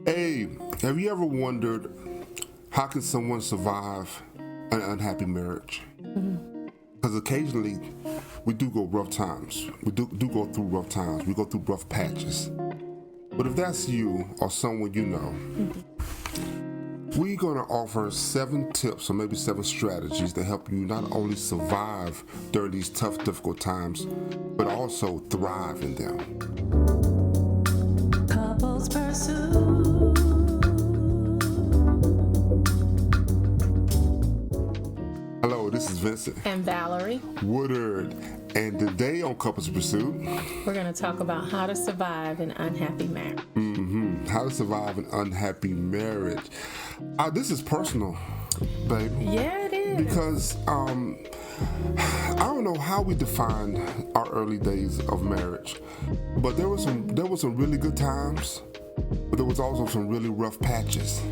Hey, have you ever wondered how can someone survive an unhappy marriage? Because occasionally we do go rough times. We do go through rough times. We go through rough patches. But if that's you or someone you know, we're going to offer 7 tips or maybe 7 strategies to help you not only survive during these tough, difficult times, but also thrive in them. Couples Pursue. Hello, this is Vincent And Valerie. Woodard, and today on Couples Pursuit, We're going to talk about how to survive an unhappy marriage. how to survive an unhappy marriage. This is personal, baby. Yeah, it is. Because I don't know how we defined our early days of marriage, but there was some really good times, but there was also some really rough patches.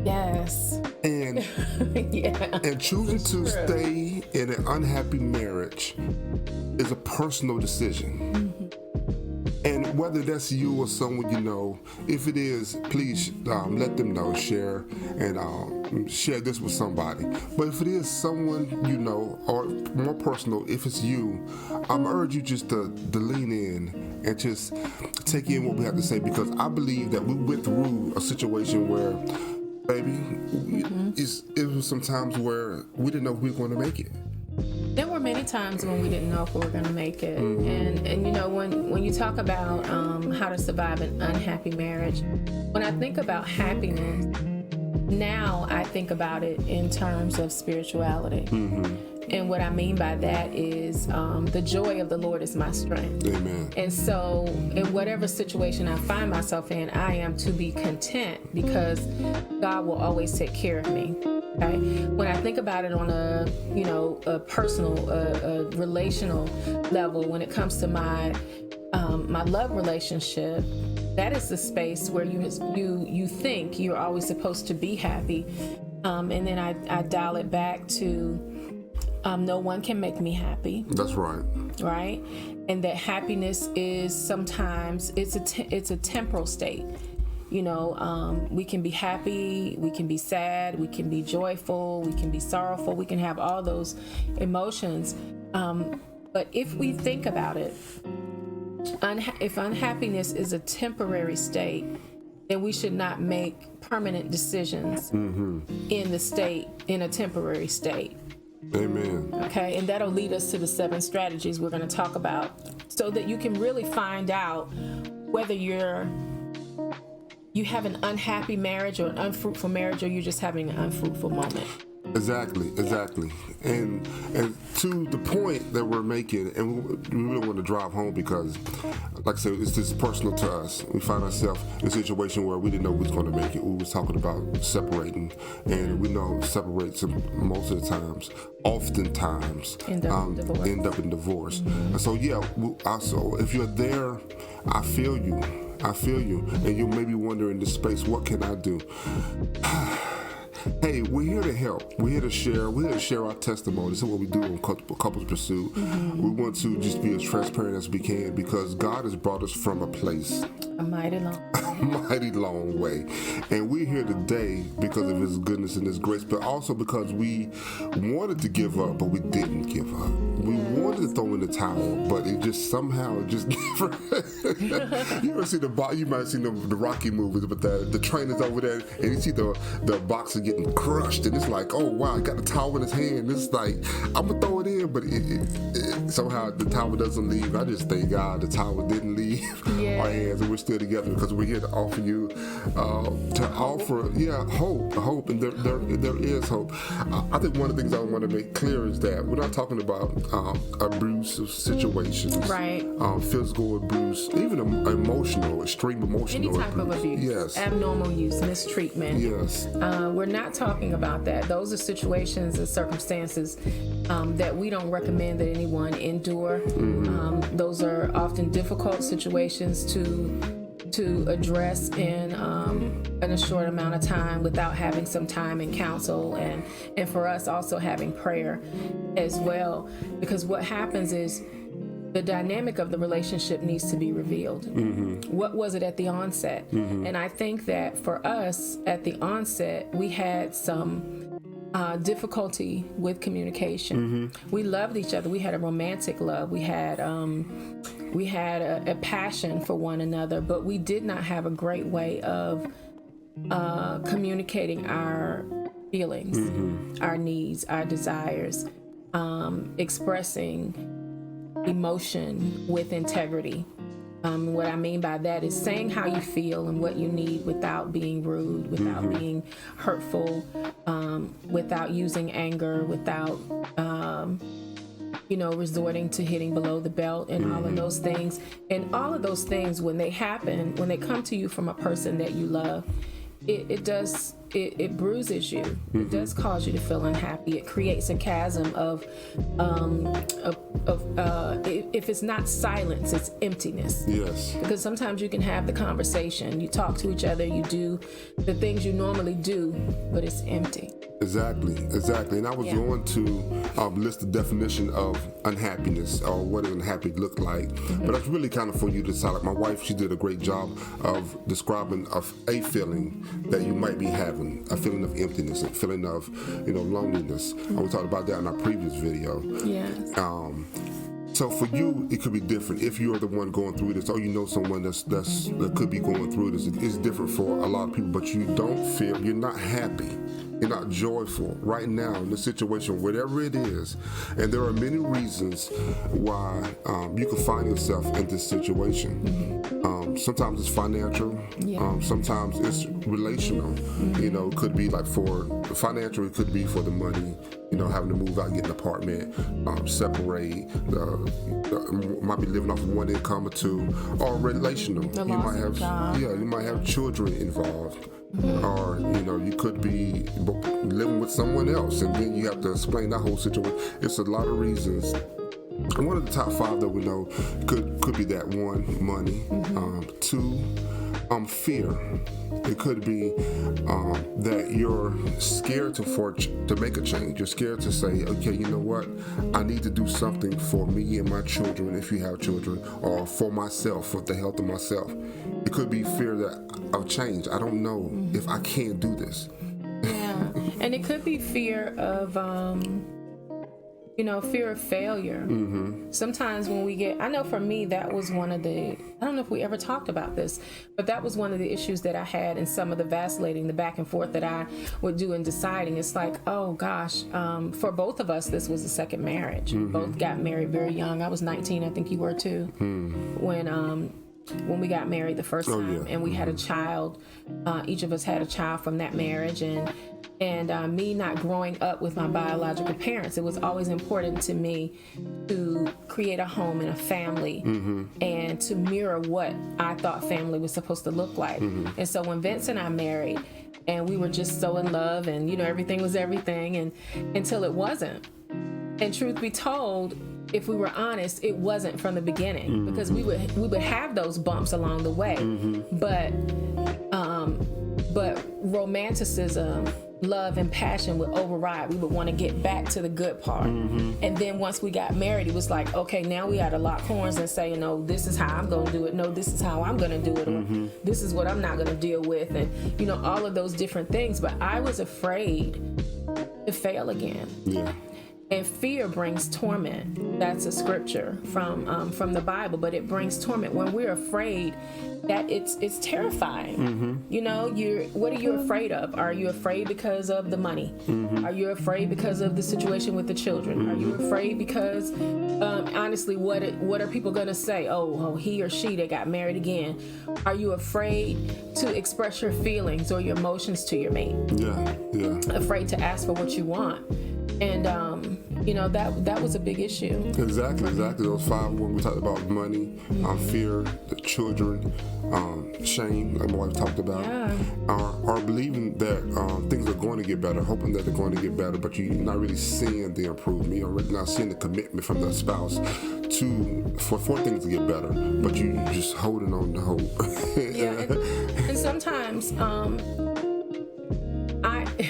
Yes. And Yeah. and choosing to True. stay in an unhappy marriage is a personal decision. And whether that's you or someone you know, if it is, please let them know, share, and share this with somebody. But if it is someone you know, or more personal, if it's you, I'm urge you just to lean in and just take in what we have to say, because I believe that we went through a situation where, baby, it was some times where we didn't know if we were going to make it. There were many times when we didn't know if we were going to make it. And you know, when you talk about how to survive an unhappy marriage, when I think about happiness, now I think about it in terms of spirituality. And what I mean by that is the joy of the Lord is my strength. Amen. And so in whatever situation I find myself in, I am to be content because God will always take care of me. Okay? When I think about it on a personal, a relational level, when it comes to my love relationship, that is the space where you think you're always supposed to be happy. And then I dial it back to no one can make me happy. That's right. Right? And that happiness is sometimes it's a temporal state. You know, we can be happy, we can be sad, we can be joyful, we can be sorrowful, we can have all those emotions. But if we think about it, if unhappiness is a temporary state, then we should not make permanent decisions in a temporary state. Amen. Okay, and that'll lead us to the 7 strategies we're going to talk about, so that you can really find out whether you have an unhappy marriage or an unfruitful marriage, or you're just having an unfruitful moment. Exactly. And to the point that we're making, and we really want to drive home, because, like I said, it's just personal to us. We find ourselves in a situation where we didn't know we was going to make it. We was talking about separating, and we know separates most of the times, oftentimes, End up in divorce. And so, yeah, so if you're there, I feel you. And you may be wondering in this space, what can I do? Hey, we're here to help. We're here to share. We're here to share our testimony. This is what we do on Couples Pursuit. We want to just be as transparent as we can, because God has brought us from a place, A mighty long way. And we're here today because of His goodness and His grace, but also because we wanted to give up, but we didn't give up. We wanted to throw in the towel, but it just somehow just never. You ever see you might have seen the Rocky movies, but the trainer's over there, and you see the boxer getting crushed, and it's like, oh wow, he got the towel in his hand. It's like, I'm gonna throw it in, but it somehow the towel doesn't leave. I just thank God the towel didn't leave our hands, and we're still together, because we're here to offer you hope, and there is hope. I think one of the things I want to make clear is that we're not talking about abusive situations, right? Physical abuse, even emotional, extreme emotional Any type of abuse, yes, abnormal use, mistreatment. Yes. We're not talking about that. Those are situations and circumstances that we don't recommend that anyone endure. Those are often difficult situations to address in a short amount of time, without having some time in counsel, and for us also having prayer as well. Because what happens is the dynamic of the relationship needs to be revealed. What was it at the onset? And I think that for us at the onset, we had some difficulty with communication. We loved each other. We had a romantic love. We had a passion for one another, but we did not have a great way of communicating our feelings, our needs, our desires, expressing emotion with integrity. What I mean by that is saying how you feel and what you need without being rude, without being hurtful, without using anger, without resorting to hitting below the belt and all of those things. And all of those things, when they happen, when they come to you from a person that you love, it bruises you. It does cause you to feel unhappy. It creates a chasm of if it's not silence, it's emptiness. Yes. Because sometimes you can have the conversation, you talk to each other, you do the things you normally do, but it's empty. Exactly. And I was going to list the definition of unhappiness, or what does unhappy look like. But that's really kind of for you to decide. Like my wife, she did a great job of describing a feeling that you might be having, a feeling of emptiness, a feeling of loneliness. And we talked about that in our previous video. Yes. So for you, it could be different. If you're the one going through this, or someone that could be going through this, it's different for a lot of people. But you don't feel, you're not happy, you're not joyful right now in the situation, whatever it is. And there are many reasons why you could find yourself in this situation. Sometimes it's financial. Sometimes it's relational. It could be like for financial, it could be for the money. Having to move out, get an apartment, separate. Might be living off of one income or two, or relational. You might have, you might have children involved, or you could be living with someone else, and then you have to explain that whole situation. It's a lot of reasons. And one of the top 5 that we know could be that: 1, money; 2, fear. It could be that you're scared to make a change. You're scared to say, okay, you know what? I need to do something for me and my children, if you have children, or for myself, for the health of myself. It could be fear of change. I don't know if I can do this. Yeah, and it could be fear of fear of failure. Sometimes when we I know for me, that was one of the, I don't know if we ever talked about this, but that was one of the issues that I had in some of the vacillating, the back and forth that I would do in deciding. It's like, oh gosh, for both of us, this was a second marriage. We both got married very young. I was 19, I think you were too, when we got married the first time, and we had a child. Each of us had a child from that marriage, and me not growing up with my biological parents, it was always important to me to create a home and a family, and to mirror what I thought family was supposed to look like. And so when Vince and I married, and we were just so in love, and everything was everything, and until it wasn't. And truth be told, if we were honest, it wasn't from the beginning, because we would have those bumps along the way, but romanticism, love, and passion would override. We would want to get back to the good part, and then once we got married, it was like, okay, now we got to lock horns and say, no, this is how I'm going to do it. No, this is how I'm going to do it. Or this is what I'm not going to deal with, and all of those different things. But I was afraid to fail again. Yeah. And fear brings torment. That's a scripture from the Bible, but it brings torment. When we're afraid, that it's terrifying. What are you afraid of? Are you afraid because of the money? Are you afraid because of the situation with the children? Are you afraid because, honestly, what are people gonna say? Oh, he or she, they got married again. Are you afraid to express your feelings or your emotions to your mate? Yeah. Afraid to ask for what you want. And that was a big issue. Exactly. Those 5 when we talked about money, fear, the children, shame, like my wife talked about, are believing that things are going to get better, hoping that they're going to get better, but you're not really seeing the improvement. You're really not seeing the commitment from the spouse for things to get better, but you're just holding on to hope. And sometimes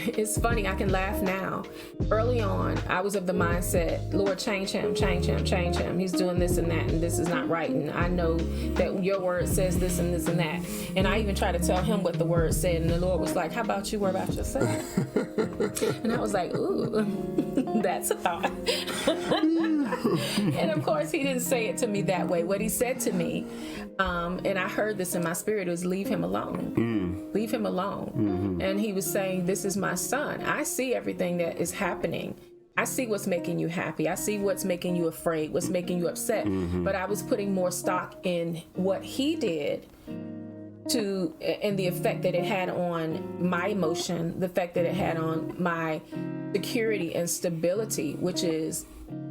it's funny, I can laugh now. Early on, I was of the mindset, Lord, change him. He's doing this and that, and this is not right. And I know that your word says this and this and that. And I even tried to tell him what the word said, and the Lord was like, how about you worry about yourself? And I was like, ooh, that's a thought. And of course, he didn't say it to me that way. What he said to me, and I heard this in my spirit, was leave him alone. Leave him alone. And he was saying, this is my son. I see everything that is happening. I see what's making you happy. I see what's making you afraid, what's making you upset. But I was putting more stock in what he did and the effect that it had on my emotion, the effect that it had on my security and stability, which is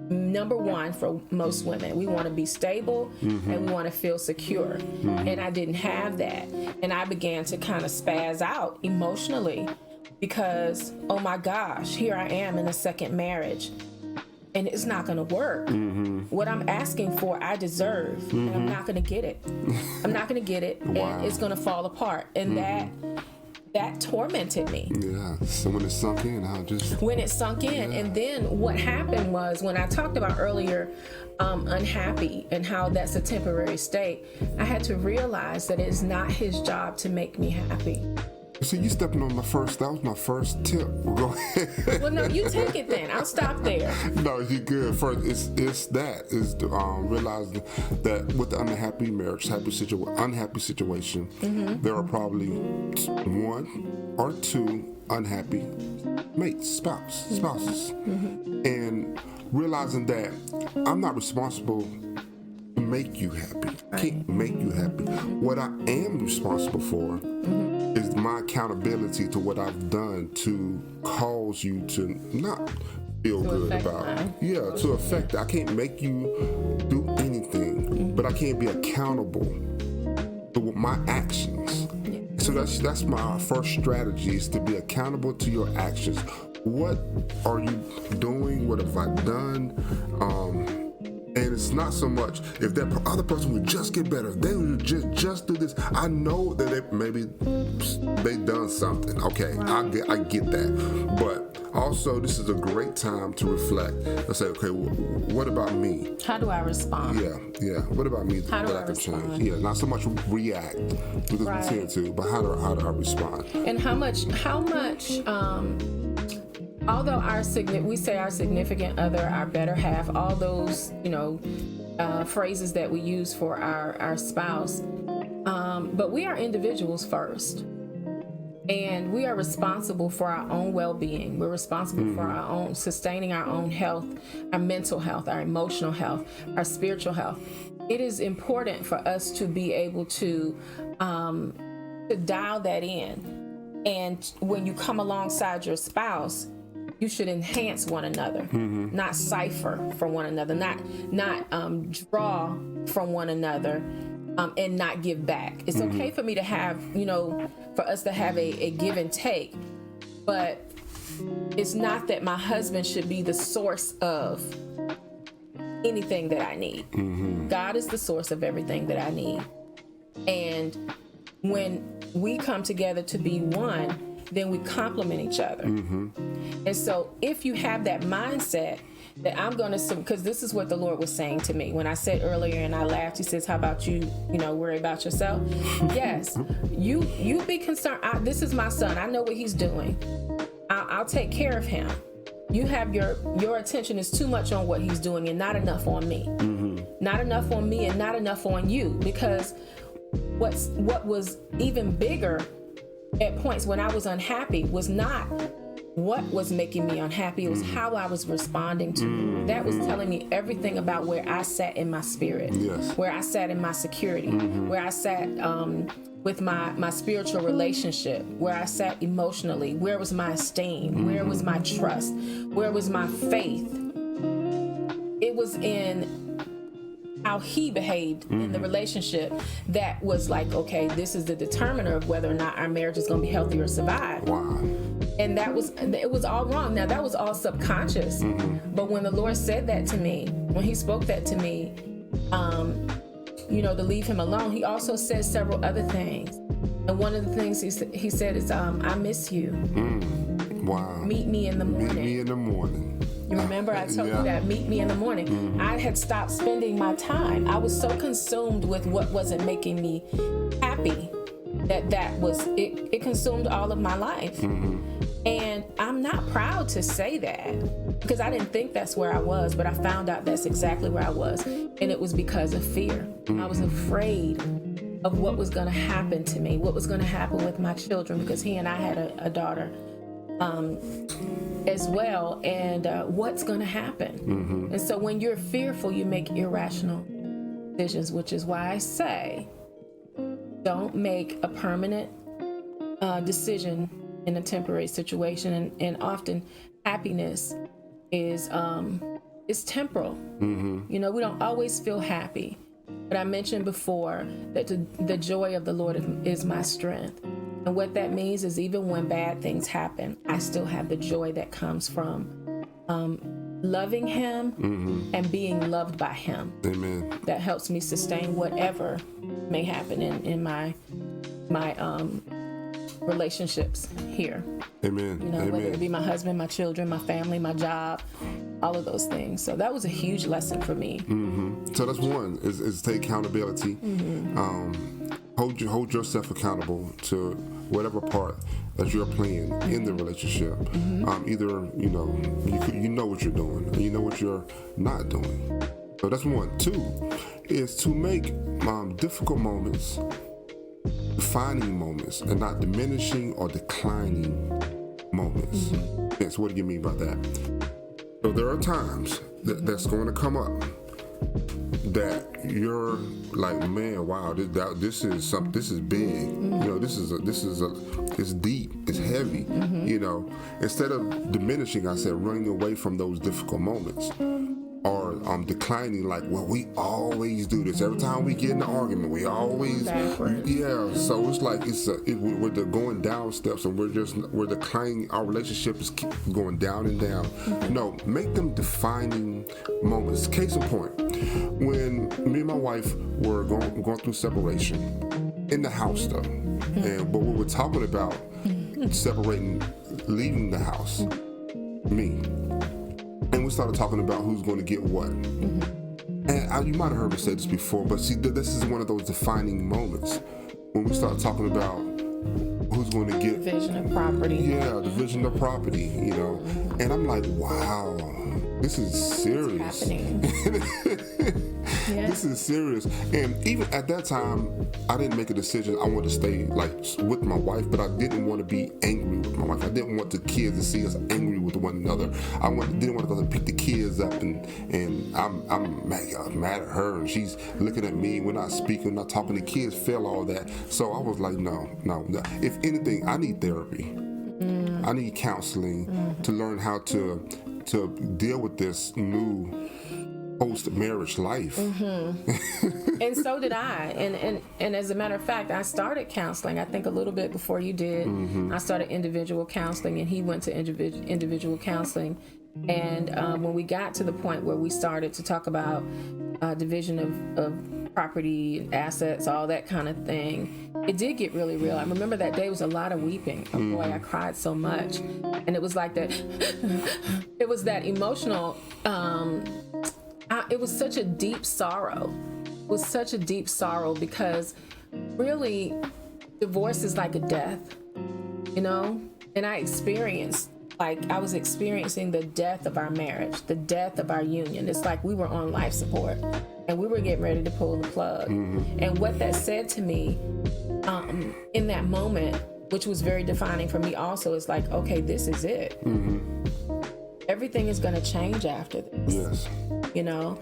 number one for most women. We want to be stable and we want to feel secure. And I didn't have that. And I began to kind of spaz out emotionally because, oh my gosh, here I am in a second marriage and it's not going to work. What I'm asking for, I deserve, and I'm not going to get it. I'm not going to get it, and it's going to fall apart. And that tormented me. Yeah, so when it sunk in, when it sunk in. And then what happened was, when I talked about earlier unhappy and how that's a temporary state, I had to realize that it's not his job to make me happy. See, you stepping on that was my first tip. Go ahead. Well, no, you take it then. I'll stop there. No, you're good. First, it's realizing that with the unhappy marriage, unhappy situation, there are probably one or two unhappy mates, spouses. And realizing that I'm not responsible to make you happy. I can't make you happy. What I am responsible for is my accountability to what I've done to cause you to not feel good about it. To affect it. I can't make you do anything, but I can't be accountable to my actions. So that's my first strategy, is to be accountable to your actions. What are you doing? What have I done? And it's not so much if that other person would just get better, if they would just do this. I know that maybe they done something. Okay, I get that. But also, this is a great time to reflect and say, okay, what about me? How do I respond? Yeah. What about me how do that I can respond? change? Yeah, not so much react because we tend to, but how do I respond? And how much. Although we say our significant other, our better half, all those, phrases that we use for our spouse, but we are individuals first. And we are responsible for our own well-being. We're responsible for our own, sustaining our own health, our mental health, our emotional health, our spiritual health. It is important for us to be able to dial that in. And when you come alongside your spouse, you should enhance one another, not cipher from one another, not draw from one another, and not give back. It's okay for me to have, for us to have a give and take, but it's not that my husband should be the source of anything that I need. God is the source of everything that I need. And when we come together to be one, then we complement each other. And so if you have that mindset that I'm going to, because this is what the Lord was saying to me when I said earlier, and I laughed, he says, how about you, worry about yourself? Yes, you be concerned. This is my son. I know what he's doing. I'll take care of him. You have your attention is too much on what he's doing and not enough on me. Not enough on me and not enough on you, because what was even bigger at points when I was unhappy was not what was making me unhappy. It was how I was responding to it. That was telling me everything about where I sat in my spirit, where I sat in my security, where I sat with my spiritual relationship, where I sat emotionally, where was my esteem, where was my trust, where was my faith. It was in how he behaved in the relationship that was like, okay, this is the determiner of whether or not our marriage is going to be healthy or survive. Wow. And it was all wrong. Now, that was all subconscious. But when the Lord said that to me, when he spoke that to me, to leave him alone, he also said several other things. And one of the things he said is, I miss you. Wow. Meet me in the morning. Meet me in the morning. You remember I told you that, meet me in the morning. I had stopped spending my time. I was so consumed with what wasn't making me happy that was, it consumed all of my life. And I'm not proud to say that because I didn't think that's where I was, but I found out that's exactly where I was. And it was because of fear. I was afraid of what was going to happen to me, what was going to happen with my children, because he and I had a daughter as well, and what's going to happen. And so when you're fearful, you make irrational decisions, which is why I say don't make a permanent decision in a temporary situation. And often happiness is temporal. You know, we don't always feel happy. But I mentioned before that the joy of the Lord is my strength. And what that means is even when bad things happen, I still have the joy that comes from loving him and being loved by him. Amen. That helps me sustain whatever may happen in my relationships here. Amen. You know, Amen. whether it be my husband, my children, my family, my job, all of those things. So that was a huge lesson for me. So that's one, is take accountability. Hold yourself accountable to whatever part that you're playing in the relationship. Either, you know what you're doing, and you know what you're not doing. So that's one. Two is to make difficult moments defining moments and not diminishing or declining moments. Yes, what do you mean by that? So there are times that's going to come up that you're like, man, wow, this is big. You know, it's deep, it's heavy. You know, instead of diminishing, I said running away from those difficult moments, or declining, like, well, we always do this. Every time we get in an argument, we always, yeah. So it's like we're going down steps, and we're declining. Our relationship is going down and down. No, make them defining moments. Case in point, when me and my wife were going through separation in the house, though, but we were talking about separating, leaving the house, me. And we started talking about who's going to get what. And you might have heard me say this before, but see, this is one of those defining moments when we start talking about who's going to get division of property. Yeah, division of property, you know. And I'm like, wow, this is serious. This is serious. And even at that time, I didn't make a decision. I wanted to stay with my wife, but I didn't want to be angry with my wife. I didn't want the kids to see us angry with one another. Didn't want to go and pick the kids up and I'm mad at her, and she's looking at me. We're not speaking, we're not talking. The kids feel all that. So I was like, no. If anything, I need therapy. I need counseling to learn how to deal with this new post-marriage life. And so did I. And as a matter of fact, I started counseling, I think a little bit before you did. I started individual counseling, and he went to individual counseling. And when we got to the point where we started to talk about division of property, assets, all that kind of thing, it did get really real. I remember that day was a lot of weeping. Oh boy, I cried so much. And it was like that, it was that emotional, it was such a deep sorrow. It was such a deep sorrow because really divorce is like a death, you know? And I was experiencing the death of our marriage, the death of our union. It's like we were on life support and we were getting ready to pull the plug. And what that said to me in that moment, which was very defining for me also, is like, okay, this is it. Everything is going to change after this. Yes. You know?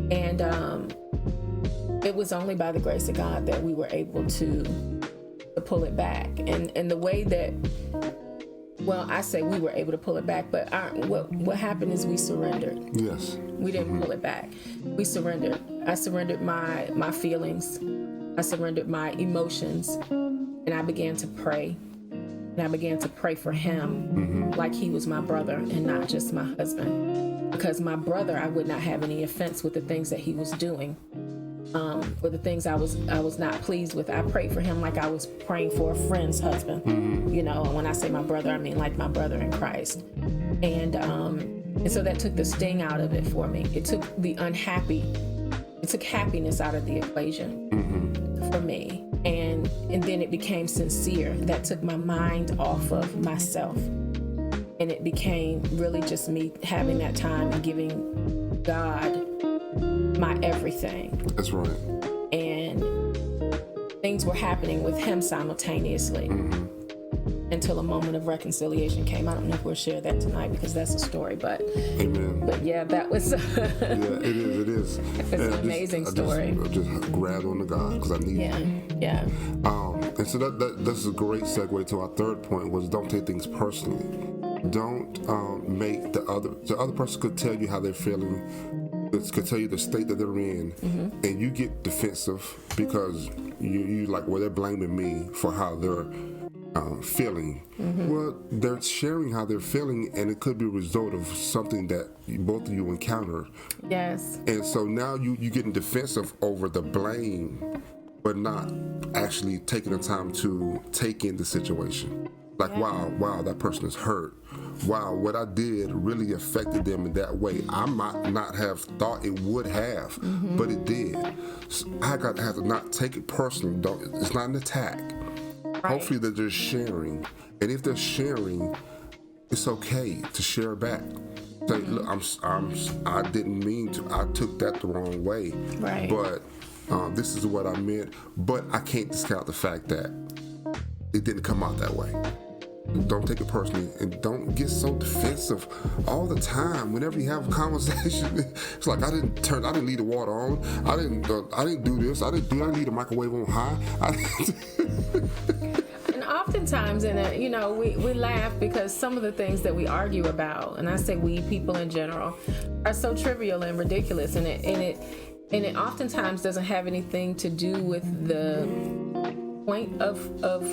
And it was only by the grace of God that we were able to pull it back. And the way that, well, I say we were able to pull it back, but what happened is we surrendered. Yes. We didn't pull it back. We surrendered. I surrendered my feelings. I surrendered my emotions. And I began to pray. And I began to pray for him like he was my brother and not just my husband. Because my brother, I would not have any offense with the things that he was doing. or the things I was not pleased with. I prayed for him like I was praying for a friend's husband. You know, and when I say my brother, I mean like my brother in Christ. And so that took the sting out of it for me. It took happiness out of the equation for me. And then it became sincere. That took my mind off of myself. And it became really just me having that time and giving God my everything. That's right. And things were happening with him simultaneously until a moment of reconciliation came. I don't know if we'll share that tonight because that's a story, but Amen. But yeah, that was Yeah, it is. It's an amazing story. I just grabbed on to God because I need it. Yeah. And so that's a great segue to our third point, was don't take things personally. Don't make the other person could tell you how they're feeling, could tell you the state that they're in, and you get defensive because you like, well, they're blaming me for how they're feeling. Well, they're sharing how they're feeling, and it could be a result of something that both of you encountered. Yes. And so now you getting defensive over the blame, but not actually taking the time to take in the situation. Like, wow, that person is hurt. Wow, what I did really affected them in that way. I might not have thought it would have, but it did. So I have to not take it personally. It's not an attack. Right. Hopefully they're just sharing. And if they're sharing, it's okay to share back. Say, look, I didn't mean to. I took that the wrong way. Right. But this is what I meant. But I can't discount the fact that it didn't come out that way. Don't take it personally, and don't get so defensive all the time. Whenever you have a conversation, it's like I didn't leave the water on. I didn't do this. I didn't leave the microwave on high. And oftentimes, we laugh because some of the things that we argue about, and I say we, people in general, are so trivial and ridiculous, and it oftentimes doesn't have anything to do with the point of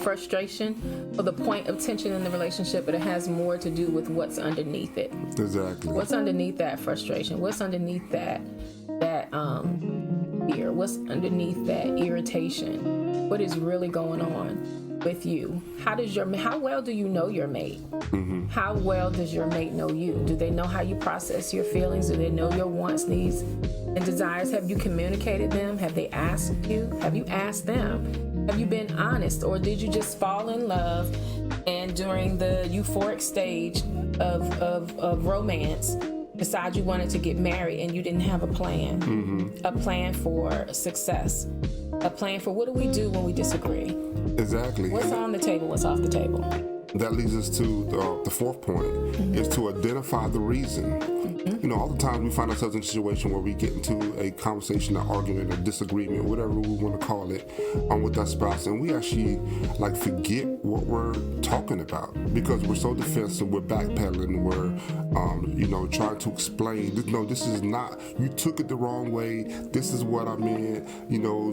frustration or the point of tension in the relationship, but it has more to do with what's underneath it. Exactly. What's underneath that frustration? What's underneath that fear? What's underneath that irritation? What is really going on with you? How well do you know your mate? How well does your mate know you? Do they know how you process your feelings? Do they know your wants, needs, and desires? Have you communicated them? Have they asked you? Have you asked them? Have you been honest, or did you just fall in love and during the euphoric stage of romance decide you wanted to get married and you didn't have a plan? A plan for success, a plan for what do we do when we disagree? Exactly. What's on the table? What's off the table? That leads us to the fourth point, is to identify the reason. All the time we find ourselves in a situation where we get into a conversation, an argument, a disagreement, whatever we want to call it, with our spouse, and we actually forget what we're talking about because we're so defensive, we're backpedaling, we're trying to explain. No, this is not. You took it the wrong way. This is what I meant.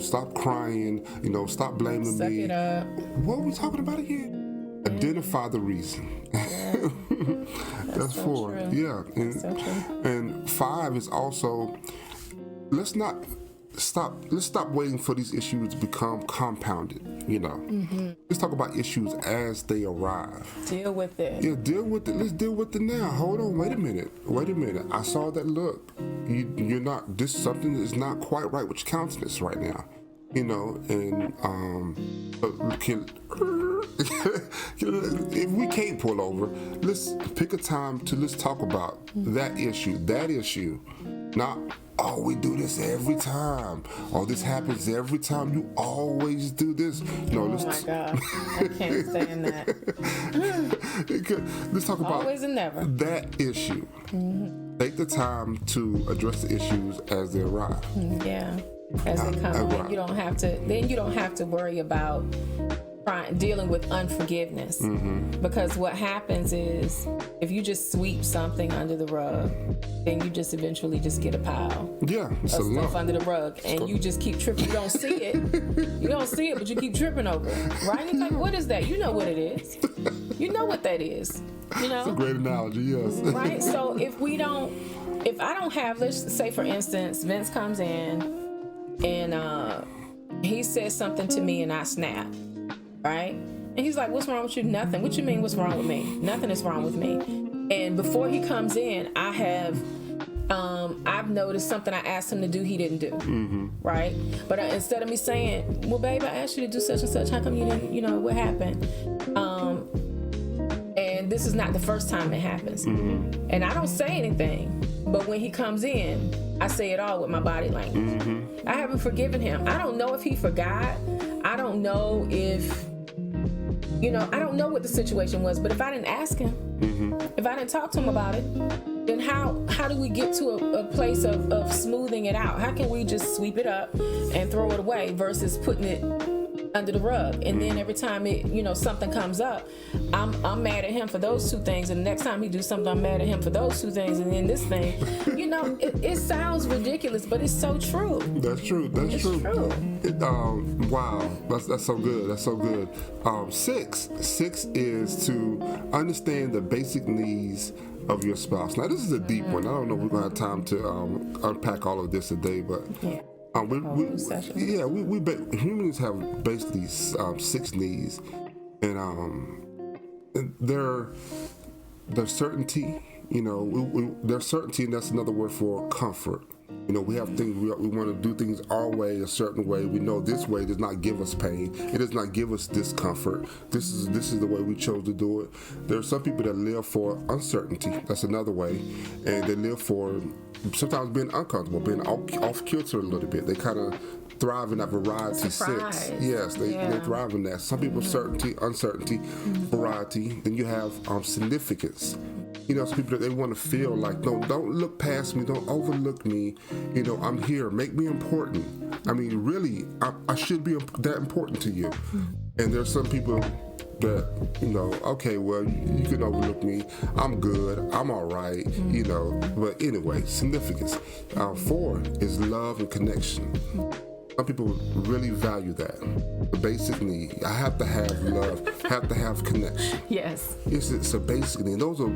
Stop crying. Stop blaming Suck me. it up. What are we talking about again? Identify the reason. Yeah. That's so 4. true. Yeah. And, so true. And 5 is also, let's stop waiting for these issues to become compounded. Let's talk about issues as they arrive. Deal with it. Yeah, deal with it. Let's deal with it now. Hold on, wait a minute. I saw that look. You're not, something is not quite right with your countenance right now. If we can't pull over, let's pick a time let's talk about that issue. Not, we do this every time. This happens every time. You always do this. No, my God. I can't stand that. Let's talk about always and never. That issue. Take the time to address the issues as they arrive. Yeah. As they come in, you don't have to worry about dealing with unforgiveness, because what happens is if you just sweep something under the rug, then you just eventually just get a pile of stuff under the rug, and you just keep tripping. You don't see it, but you keep tripping over it, right? You're like, what is that? You know what it is. You know what that is. It's a great analogy, yes. Right. So if I don't have, let's say for instance, Vince comes in and he said something to me and I snapped, right? And he's like, what's wrong with you? Nothing. What you mean what's wrong with me? Nothing is wrong with me. And before he comes in, I've noticed something I asked him to do, he didn't do, right? But instead of me saying, well, babe, I asked you to do such and such, how come you didn't, what happened? And this is not the first time it happens. And I don't say anything, but when he comes in, I say it all with my body language. I haven't forgiven him. I don't know if he forgot. I don't know if, I don't know what the situation was, but if I didn't ask him, if I didn't talk to him about it, then how do we get to a place of smoothing it out? How can we just sweep it up and throw it away versus putting it under the rug? And then every time something comes up, I'm mad at him for those two things, and the next time he do something, I'm mad at him for those two things, and then this thing, it sounds ridiculous, but it's so true. That's true. That's true. Wow, that's so good. That's so good. Six is to understand the basic needs of your spouse. Now, this is a deep one. I don't know if we're gonna have time to unpack all of this today, but humans have basically 6 needs, and they're certainty. There's certainty, and that's another word for comfort. We have things, we want to do things our way, a certain way. We know this way does not give us pain. It does not give us discomfort. This is the way we chose to do it. There are some people that live for uncertainty. That's another way. And they live for sometimes being uncomfortable, being off kilter a little bit. They kind of thrive in that variety. Surprise. 6. Yes, they thrive in that. Some people certainty, uncertainty, variety. Then you have significance. Some people that they want to feel like, no, don't look past me, don't overlook me. I'm here. Make me important. I mean, really, I should be that important to you. And there's some people that, okay, well, you can overlook me. I'm good. I'm all right. But anyway, significance. 4 is love and connection. Some people really value that. The basic need. I have to have love, have to have connection. Yes. It's a basic need. Those are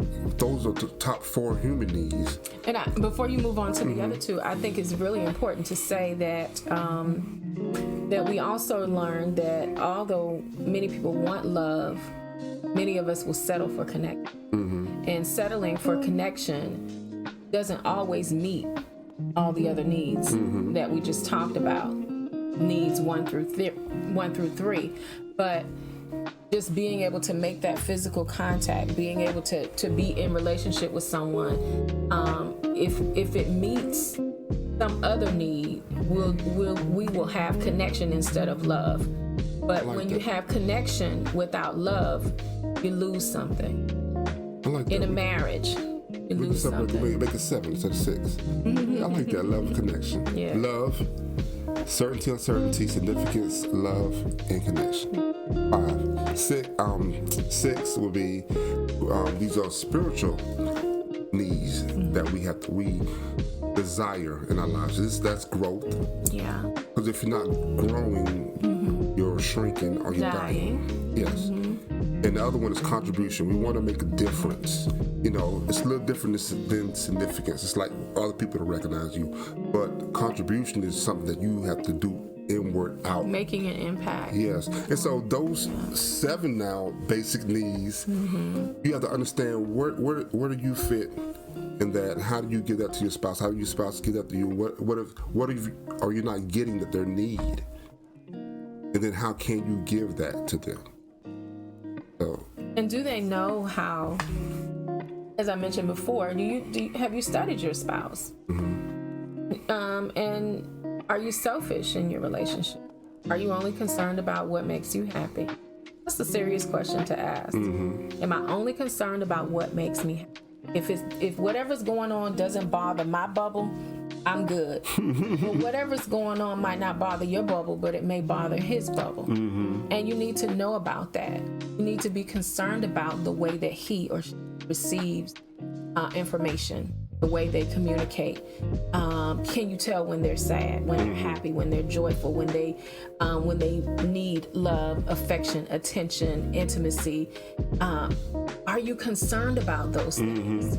the top 4 human needs. And before you move on to the other 2, I think it's really important to say that that we also learned that although many people want love, many of us will settle for connection. And settling for connection doesn't always meet all the other needs that we just talked about. Needs 1 through 3, but just being able to make that physical contact, being able to be in relationship with someone, if it meets some other need, we will have connection instead of love. But when you have connection without love, you lose something. In a marriage, you lose something. Make it 7 instead of 6. I like that. Love and connection. Yeah. Love, certainty, uncertainty, significance, love, and connection. 5. 6 will be these are spiritual needs that we desire in our lives. That's growth. Yeah. Because if you're not growing, you're shrinking or you're dying. Yes. And the other one is contribution. We want to make a difference. It's a little different than significance. It's like other people to recognize you. But contribution is something that you have to do inward out. Making an impact. Yes. And so those 7 now basic needs, you have to understand where do you fit in that? How do you give that to your spouse? How do your spouse give that to you? What are you not getting that they need? And then how can you give that to them? And do they know how, as I mentioned before, have you studied your spouse? And are you selfish in your relationship? Are you only concerned about what makes you happy? That's a serious question to ask. Am I only concerned about what makes me happy? If whatever's going on doesn't bother my bubble, I'm good. But whatever's going on might not bother your bubble, but it may bother his bubble. And you need to know about that. You need to be concerned about the way that he or she receives information, the way they communicate. Can you tell when they're sad, when they're happy, when they're joyful, when they need love, affection, attention, intimacy? Are you concerned about those things?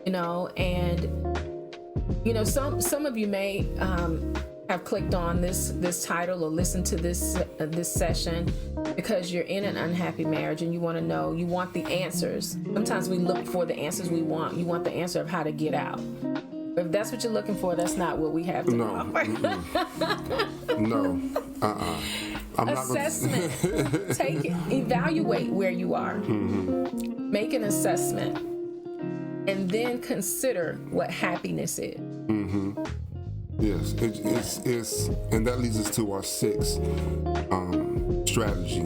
And some of you may have clicked on this title or listened to this session because you're in an unhappy marriage and you want to know, you want the answers. Sometimes we look for the answers we want. You want the answer of how to get out. If that's what you're looking for, that's not what we have to offer. No. I'm assessment. Evaluate where you are. Mm-hmm. Make an assessment. And then consider what happiness is. Mm-hmm. Yes, it's and that leads us to our sixth strategy.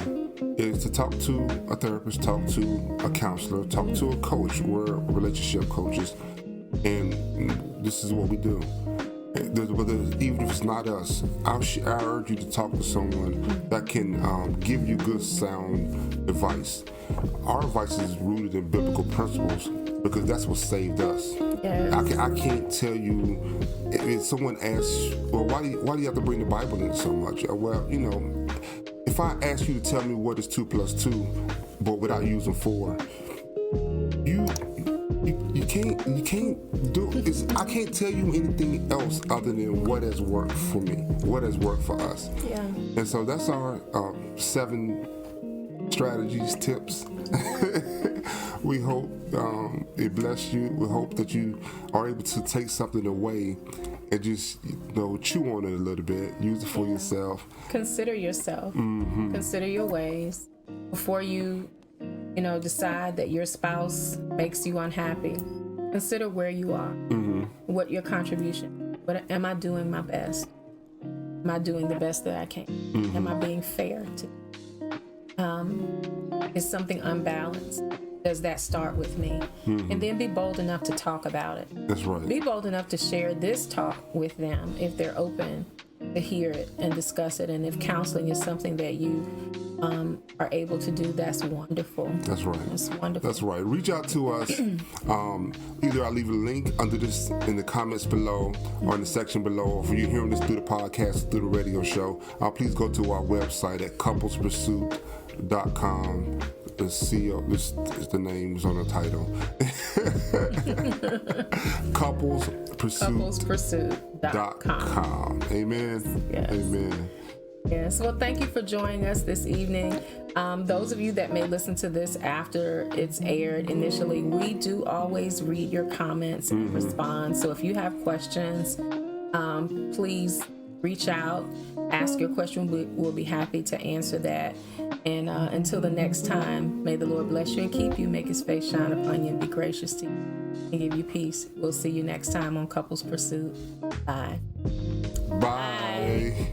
Is to talk to a therapist, talk to a counselor, talk to a coach. We're relationship coaches. And this is what we do. Even if it's not us, I urge you to talk to someone that can give you good, sound advice. Our advice is rooted in biblical principles because that's what saved us. Yes. I can't tell you if someone asks, well, why do you have to bring the Bible in so much? Well, if I ask you to tell me what is 2 + 2, but without using 4, You can't do it. I can't tell you anything else other than what has worked for me, what has worked for us. Yeah. And so that's our 7 strategies, tips. We hope it blessed you. We hope that you are able to take something away and just chew on it a little bit. Use it for yourself. Consider yourself. Mm-hmm. Consider your ways before you decide that your spouse makes you unhappy. Consider where you are. Mm-hmm. What your contribution. What am I doing my best? Am I doing the best that I can? Mm-hmm. Am I being fair to? Is something unbalanced? Does that start with me? Mm-hmm. And then be bold enough to talk about it. That's right. Be bold enough to share this talk with them if they're open to hear it and discuss it. And if counseling is something that you are able to do, that's wonderful. That's right. That's wonderful. That's right. Reach out to us. Either I'll leave a link under this in the comments below or in the section below. Or if you're hearing this through the podcast, through the radio show, please go to our website at couplespursuit.com. This is the names on the title. couplespursuit.com. Amen. Yes. Amen. Yes. Well, thank you for joining us this evening. Those of you that may listen to this after it's aired initially, we do always read your comments and respond. So if you have questions, please reach out, ask your question. We'll be happy to answer that. And until the next time, may the Lord bless you and keep you, make his face shine upon you and be gracious to you and give you peace. We'll see you next time on Couples Pursuit. Bye. Bye.